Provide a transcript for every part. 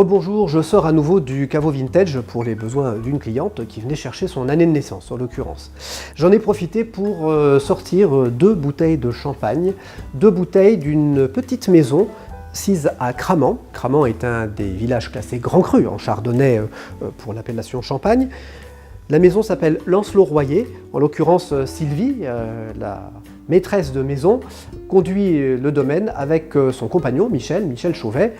Rebonjour, je sors à nouveau du caveau vintage pour les besoins d'une cliente qui venait chercher son année de naissance en l'occurrence. J'en ai profité pour sortir 2 bouteilles de champagne, 2 bouteilles d'une petite maison sise à Cramant. Cramant est un des villages classés Grand Cru en Chardonnay pour l'appellation Champagne. La maison s'appelle Lancelot-Royer, en l'occurrence Sylvie, la maîtresse de maison, conduit le domaine avec son compagnon Michel Chauvet,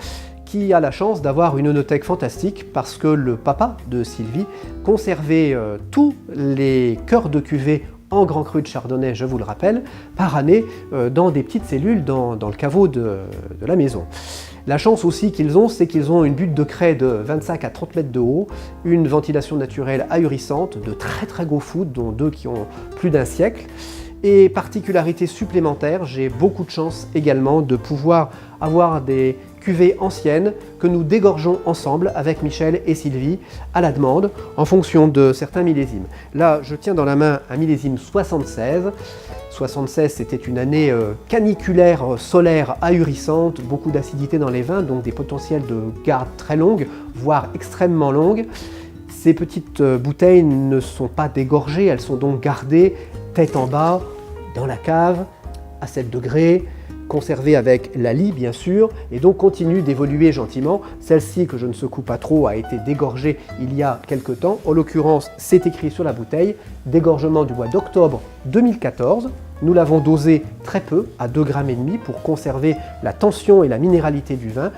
qui a la chance d'avoir une œnothèque fantastique parce que le papa de Sylvie conservait tous les cœurs de cuvée en Grand Cru de Chardonnay, je vous le rappelle, par année dans des petites cellules dans le caveau de la maison. La chance aussi qu'ils ont, c'est qu'ils ont une butte de craie de 25 à 30 mètres de haut, une ventilation naturelle ahurissante, de très gros fûts, dont 2 qui ont plus d'1 siècle. Et particularité supplémentaire, j'ai beaucoup de chance également de pouvoir avoir des cuvées anciennes que nous dégorgeons ensemble avec Michel et Sylvie à la demande en fonction de certains millésimes. Là, je tiens dans la main un millésime 76. 76, c'était une année caniculaire, solaire, ahurissante, beaucoup d'acidité dans les vins, donc des potentiels de garde très longues, voire extrêmement longues. Ces petites bouteilles ne sont pas dégorgées, elles sont donc gardées tête en bas, dans la cave, à 7 degrés, conservée avec la lie bien sûr, et donc continue d'évoluer gentiment. Celle-ci, que je ne secoue pas trop, a été dégorgée il y a quelque temps. En l'occurrence, c'est écrit sur la bouteille, dégorgement du mois d'octobre 2014. Nous l'avons dosé très peu, à 2,5 grammes pour conserver la tension et la minéralité du vin.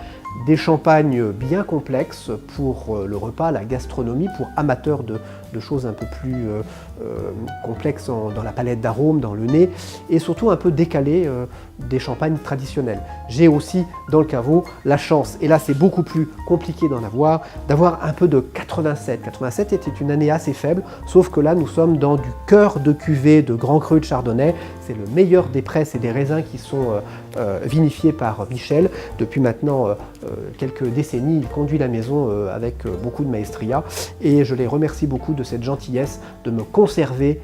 Des champagnes bien complexes pour le repas, la gastronomie, pour amateurs de choses un peu plus complexes dans la palette d'arômes, dans le nez, et surtout un peu décalées des champagnes traditionnels. J'ai aussi dans le caveau la chance, et là c'est beaucoup plus compliqué d'en avoir, d'avoir un peu de 87. 87 était une année assez faible, sauf que là nous sommes dans du cœur de cuvée de Grand Cru de Chardonnay. C'est le meilleur des presses et des raisins qui sont vinifiés par Michel. Depuis maintenant quelques décennies, il conduit la maison avec beaucoup de maestria, et je les remercie beaucoup de cette gentillesse de me conserver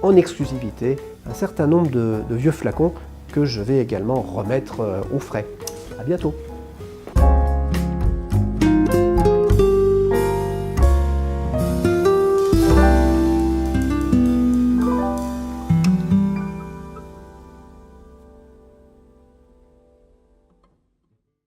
en exclusivité un certain nombre de vieux flacons que je vais également remettre au frais. À bientôt.